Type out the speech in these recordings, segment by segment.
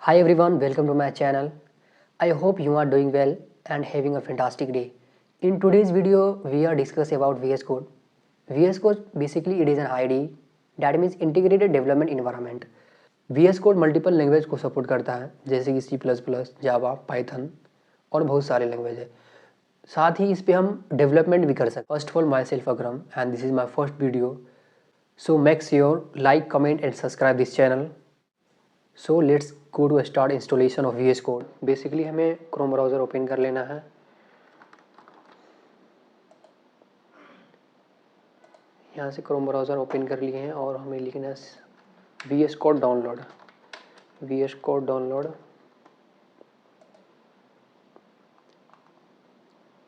Hi everyone, welcome to my channel. I hope you are doing well and having a fantastic day. In today's video, we are discussing about VS Code. VS Code basically it is an IDE that means integrated development environment. VS Code multiple language को support करता है जैसे कि C++, जावा, Python और बहुत सारे language है। साथ ही इस पे हम डेवलपमेंट भी कर सकते। First of all myself Akram and this is my first video, so make sure like, comment and subscribe this channel. So let's go to start installation of VS code. Basically हमें chrome browser open कर लेना है। यहाँ से Chrome browser open कर लिए हैं और हमें लिखना है VS code download. VS code download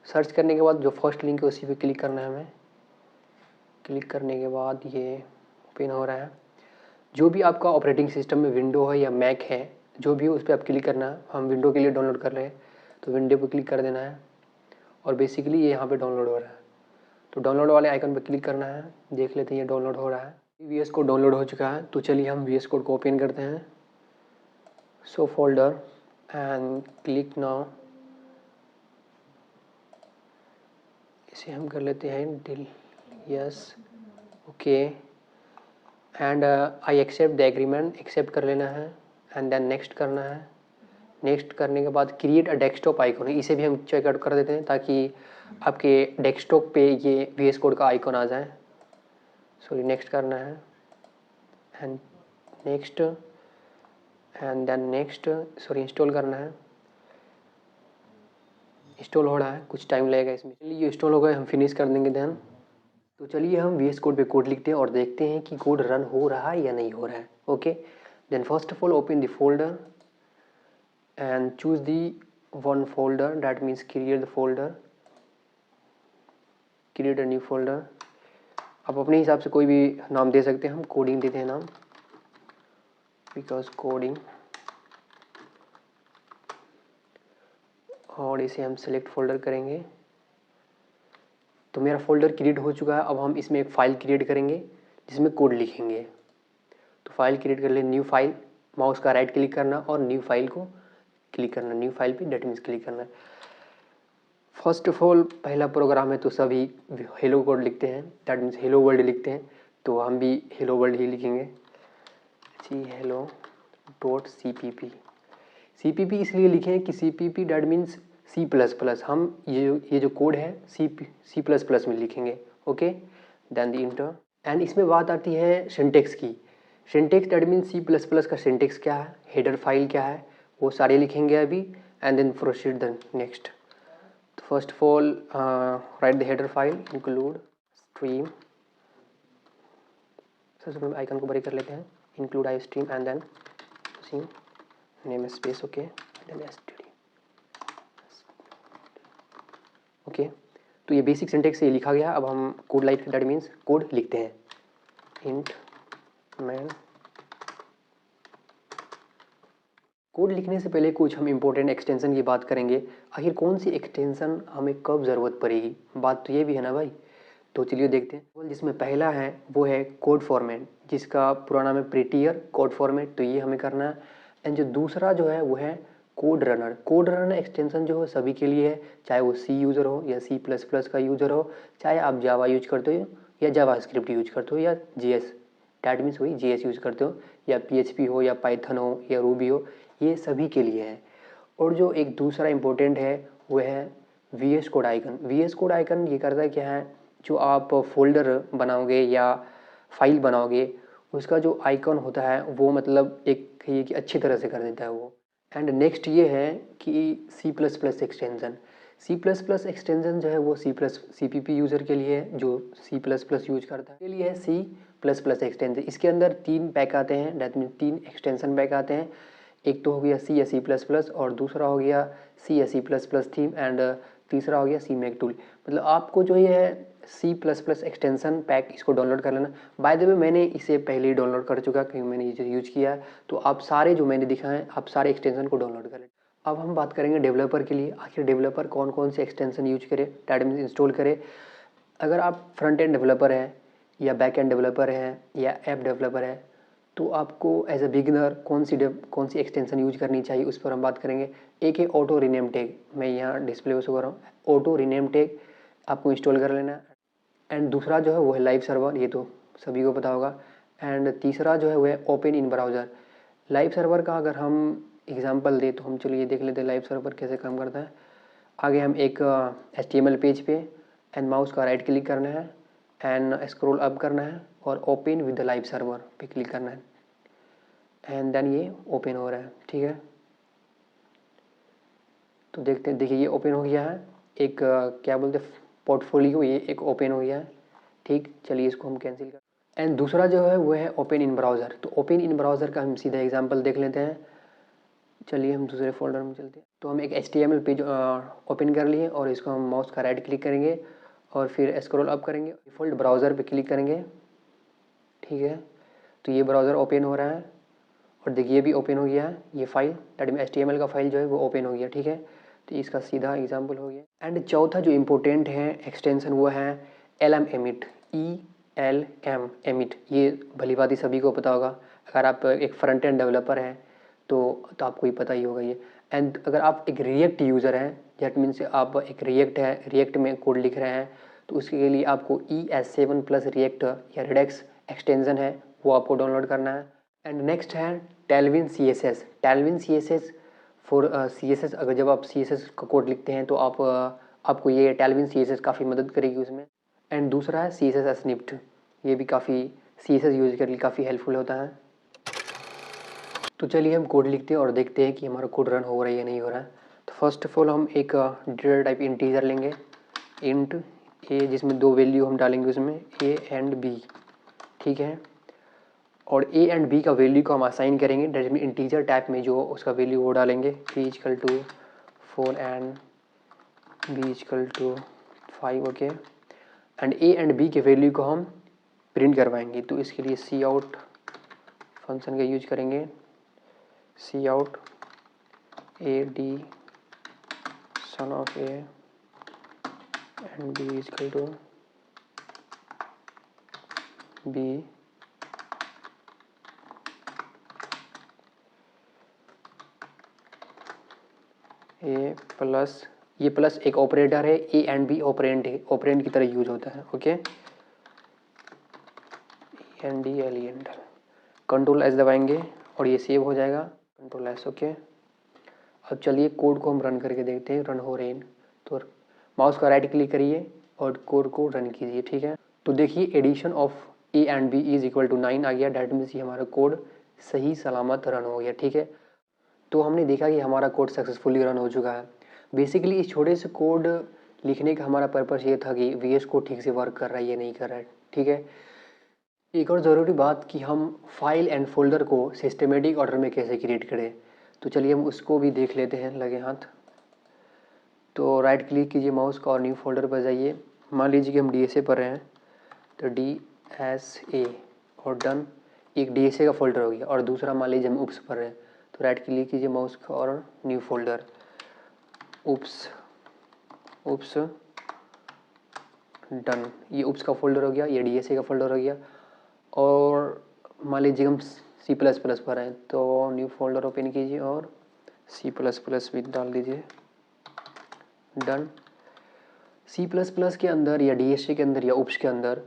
search करने के बाद जो फर्स्ट लिंक है उसी पे क्लिक करना है हमें। क्लिक करने के बाद ये ओपन हो रहा है। जो भी आपका ऑपरेटिंग सिस्टम में विंडो है या मैक है, जो भी हो उस पर आप क्लिक करना है। हम विंडो के लिए डाउनलोड कर रहे हैं तो विंडो पर क्लिक कर देना है और बेसिकली ये यहाँ पे डाउनलोड हो रहा है। तो डाउनलोड वाले आइकन पर क्लिक करना है। देख लेते हैं ये डाउनलोड हो रहा है। VS कोड डाउनलोड हो चुका है तो चलिए हम VS कोड को ओपन करते हैं। So folder and click now. इसे हम कर लेते हैं डिल, yes, okay and I accept the agreement. Accept कर लेना है एंड देन नेक्स्ट करना है। नेक्स्ट करने के बाद क्रिएट अ डेस्कटॉप आइकन है, इसे भी हम चेकआउट कर देते हैं ताकि आपके डेस्कटॉप पे ये VS कोड का आइकन आ जाए। सॉरी, नेक्स्ट करना है and next and then next, sorry install करना है। इंस्टॉल हो रहा है, कुछ टाइम लगेगा इसमें। चलिए इंस्टॉल हो गए, हम फिनिश कर देंगे देन। तो चलिए हम VS कोड पे कोड लिखते हैं और देखते हैं कि कोड रन हो रहा है या नहीं हो रहा है। Okay, then first of all open the folder and choose the one folder, that means create the folder, create a new folder। आप अपने हिसाब से कोई भी नाम दे सकते हैं, हम कोडिंग देते हैं नाम, बिकॉज कोडिंग, और इसे हम सेलेक्ट फोल्डर करेंगे। तो मेरा फोल्डर क्रिएट हो चुका है। अब हम इसमें एक फ़ाइल क्रिएट करेंगे जिसमें कोड लिखेंगे। तो फाइल क्रिएट कर ले, न्यू फाइल, माउस का राइट क्लिक करना और न्यू फाइल को क्लिक करना। न्यू फाइल पे डेट मीन्स क्लिक करना। फर्स्ट ऑफ ऑल पहला प्रोग्राम है तो सभी हेलो कोड लिखते हैं, दैट मीन्स हेलो वर्ल्ड लिखते हैं। तो हम भी हेलो वर्ल्ड ही लिखेंगे, जी हेलो डॉट CPP इसलिए लिखें कि CPP डैट मीन्स C++। हम ये जो कोड है C++ में लिखेंगे। Okay, then the enter. And इसमें बात आती है सिंटेक्स की। सिंटेक्स डैट मीन्स C++ का सिंटेक्स क्या है, हेडर फाइल क्या है, वो सारे लिखेंगे अभी and then proceed the next. First of all, write the header file, include stream। सबसे पहले आइकन को बड़े कर लेते हैं, include iStream and then using namespace, okay, then std, okay। तो ये बेसिक सिंटेक्स से लिखा गया। अब हम code like that means code लिखते हैं, int main। कोड लिखने से पहले कुछ हम इम्पोर्टेंट एक्सटेंशन की बात करेंगे। आखिर कौन सी एक्सटेंशन हमें कब ज़रूरत पड़ेगी, बात तो ये भी है ना भाई। तो चलिए देखते हैं। जिसमें पहला है वो है कोड फॉर्मेट, जिसका पूरा नाम है प्रिटियर कोड फॉर्मेट, तो ये हमें करना है। एंड जो दूसरा जो है वो है code runner. Code runner extension जो है सभी के लिए है, चाहे वो C यूज़र हो या C++ का यूज़र हो, चाहे आप जावा यूज करते हो या जावा स्क्रिप्ट यूज करते हो या JS, डैट मीन्स वही JS यूज करते हो, या PHP हो या पाइथन हो या रूबी हो, ये सभी के लिए है। और जो एक दूसरा इम्पोर्टेंट है वो है VS code icon. VS code icon ये करता है क्या है, जो आप फोल्डर बनाओगे या फाइल बनाओगे उसका जो आइकन होता है वो मतलब एक ये कि अच्छी तरह से कर देता है वो। एंड नेक्स्ट ये है कि C++ एक्सटेंशन। C++ एक्सटेंशन जो है वो CPP यूज़र के लिए है, जो C++ यूज करता है के लिए है C++ एक्सटेंशन। इसके अंदर 3 पैक आते हैं, डेट मीन 3 एक्सटेंशन पैक आते हैं। एक तो हो गया C या C++ और दूसरा हो गया C या C++ थीम एंड तीसरा हो गया CMake टूल। मतलब आपको जो ये है C++ एक्सटेंशन पैक, इसको डाउनलोड कर लेना। बाय द वे मैंने इसे पहले ही डाउनलोड कर चुका क्योंकि मैंने इसे यूज किया है। तो आप सारे जो मैंने दिखाए आप सारे एक्सटेंशन को डाउनलोड कर लें। अब हम बात करेंगे डेवलपर के लिए। आखिर डेवलपर कौन कौन से एक्सटेंशन यूज करे, डैट मीन्स इंस्टॉल करे। अगर आप फ्रंट एंड डेवलपर हैं या बैक एंड डेवलपर हैं या ऐप डेवलपर है तो आपको एज अ बिगिनर कौन सी एक्सटेंशन यूज करनी चाहिए उस पर हम बात करेंगे। एक है ऑटो रीनेम टैग, मैं यहाँ डिस्प्ले पे शो कर रहा हूँ। ऑटो रीनेम टैग आपको इंस्टॉल कर लेना है। एंड दूसरा जो है वो है लाइव सर्वर, ये तो सभी को पता होगा। एंड तीसरा जो है वो है open in browser. Live server का अगर हम एग्जांपल दें तो हम चलिए देख लेते हैं लाइव सर्वर कैसे काम करता है। आगे हम एक HTML पेज पे एंड माउस का राइट क्लिक करना है एंड स्क्रॉल अप करना है और open with the live server पे क्लिक करना है एंड देन ये ओपन हो रहा है। ठीक है, तो देखते हैं, देखिए ये ओपन हो गया है। एक क्या बोलते हैं पोर्टफोलियो, ये एक ओपन हो गया है। ठीक, चलिए इसको हम कैंसिल कर। एंड दूसरा जो है वो है ओपन इन ब्राउज़र। तो ओपन इन ब्राउज़र का हम सीधा एग्जांपल देख लेते हैं। चलिए हम दूसरे फोल्डर में चलते हैं। तो हम एक HTML पेज ओपन कर लिए और इसको हम माउस का राइट क्लिक करेंगे और फिर स्क्रॉल अप करेंगे, डिफ़ॉल्ट ब्राउज़र पे क्लिक करेंगे। ठीक है, तो ये ब्राउज़र ओपन हो रहा है और देखिए ये भी ओपन हो गया है। ये फाइल दैट मीन HTML का फाइल जो है वो ओपन हो गया। ठीक है, तो इसका सीधा एग्जांपल हो गया। एंड चौथा जो इम्पोर्टेंट है एक्सटेंशन वो है LM एमिट, ELM एमिट। ये भली भांति सभी को पता होगा। अगर आप एक फ्रंट एंड डेवलपर हैं तो आपको ही पता ही होगा ये। एंड अगर आप एक रिएक्ट यूज़र हैं, दैट मीन्स आप एक रिएक्ट में कोड लिख रहे हैं, तो उसके लिए आपको ES7 प्लस रिएक्ट या रिडेक्स एक्सटेंशन है वो आपको डाउनलोड करना है। एंड नेक्स्ट है Tailwind CSS। Tailwind CSS for CSS, अगर जब आप CSS का कोड लिखते हैं तो आपको ये टेलविन CSS काफ़ी मदद करेगी उसमें। एंड दूसरा है CSS स्निप्ट, ये भी काफ़ी CSS यूज के लिए काफ़ी हेल्पफुल होता है। तो चलिए हम कोड लिखते हैं और देखते हैं कि हमारा कोड रन हो रहा है या नहीं हो रहा है। तो फर्स्ट ऑफ ऑल हम एक डेटा टाइप इंटीजर लेंगे, इंट a, जिसमें दो वैल्यू हम डालेंगे उसमें a एंड b। ठीक है, और a एंड b का वैल्यू को हम असाइन करेंगे, डेट मीन इंटीजर टाइप में जो उसका वैल्यू वो डालेंगे। p equal to 4 and b equal to 5। Okay, and a and b के वैल्यू को हम प्रिंट करवाएंगे। तो इसके लिए सी आउट फंक्शन का यूज करेंगे, cout AD sum of a and b equal to b। A plus, ये प्लस एक ऑपरेटर है, ए एंड बी ऑपरेंड है, ऑपरेंड की तरह यूज होता है। ओके, एन डी एलिएंट, कंट्रोल एस दबाएंगे और ये सेव हो जाएगा, कंट्रोल एस। ओके, अब चलिए कोड को हम रन करके देखते हैं, रन हो रहे हैं। तो माउस का राइट क्लिक करिए और कोड को रन कीजिए। ठीक है, तो देखिए addition of A and B is equal to 9 आ गया। डैट मीन्स ये हमारा कोड सही सलामत रन हो गया। ठीक है, तो हमने देखा कि हमारा कोड सक्सेसफुली रन हो चुका है। बेसिकली इस छोटे से कोड लिखने का हमारा पर्पस ये था कि VS कोड ठीक से वर्क कर रहा है या नहीं कर रहा है। ठीक है, एक और ज़रूरी बात कि हम फाइल एंड फोल्डर को सिस्टमेटिक ऑर्डर में कैसे क्रिएट करें, तो चलिए हम उसको भी देख लेते हैं लगे हाथ। तो राइट क्लिक कीजिए माउस का और न्यू फोल्डर पर जाइए। मान लीजिए कि हम DSA पर रहे हैं, तो DSA और डन, एक DSA का फोल्डर हो गया। और दूसरा मान लीजिए हम उप्स पर रहे हैं, तो राइट क्लिक कीजिए माउस का और न्यू फोल्डर, उप्स डन, ये उप्स का फोल्डर हो गया, ये DSA का फोल्डर हो गया। और मान लीजिए हम C++ पर हैं, तो न्यू फोल्डर ओपन कीजिए और C++ भी डाल दीजिए, डन। C++ के अंदर या DSA के अंदर या उप्स के अंदर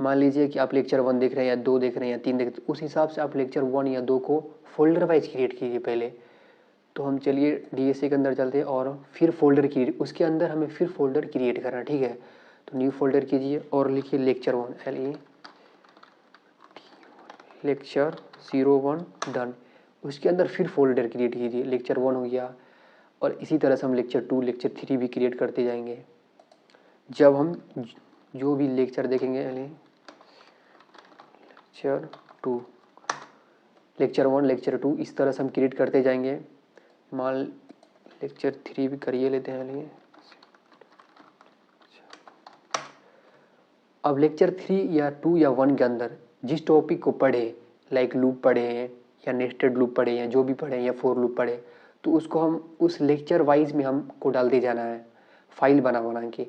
मान लीजिए कि आप लेक्चर 1 देख रहे हैं या 2 देख रहे हैं या 3 देख रहे हैं, उस हिसाब से आप लेक्चर 1 या 2 को फोल्डर वाइज क्रिएट कीजिए पहले। तो हम चलिए DSA के अंदर चलते हैं और फिर फोल्डर क्रिएट, उसके अंदर हमें फिर फोल्डर क्रिएट करना। ठीक है, तो न्यू फोल्डर कीजिए और लिखिए लेक्चर 1, LE लेक्चर 01, डन। उसके अंदर फिर फोल्डर क्रिएट कीजिए, लेक्चर 1 हो गया। और इसी तरह से हम लेक्चर 2, लेक्चर 3 भी क्रिएट करते जाएंगे। जब हम जो भी लेक्चर देखेंगे, लेक्चर 2, लेक्चर 1, लेक्चर 2, इस तरह से हम क्रिएट करते जाएंगे। मान लेक्चर 3 भी करिए लेते हैं लिए। अब लेक्चर 3 या 2 या 1 के अंदर जिस टॉपिक को पढ़े, लाइक लूप पढ़े हैं या नेस्टेड लूप पढ़े या जो भी पढ़े या फॉर लूप पढ़े, तो उसको हम उस लेक्चर वाइज में हमको डालते जाना है, फाइल बना के।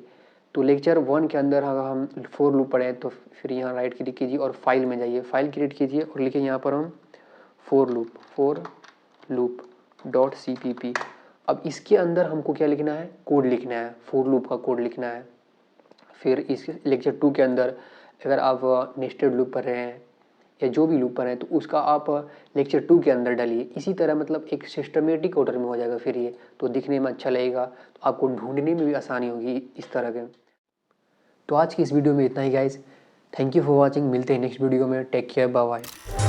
तो लेक्चर 1 के अंदर अगर हम फॉर लूप पढ़े तो फिर यहाँ राइट क्लिक कीजिए और फाइल में जाइए, फाइल क्रिएट कीजिए और लिखिए यहाँ पर हम for loop डॉट cpp। अब इसके अंदर हमको क्या लिखना है, कोड लिखना है, फॉर लूप का कोड लिखना है। फिर इस लेक्चर 2 के अंदर अगर आप नेस्टेड लूप पढ़ रहे हैं या जो भी लूप पढ़ रहे हैं तो उसका आप लेक्चर 2 के अंदर डालिए। इसी तरह मतलब एक सिस्टमेटिक ऑर्डर में हो जाएगा फिर ये, तो दिखने में अच्छा लगेगा, तो आपको ढूंढने में भी आसानी होगी इस तरह के। तो आज की इस वीडियो में इतना ही guys, thank you for watching. मिलते हैं नेक्स्ट वीडियो में, टेक केयर, बाय बाय।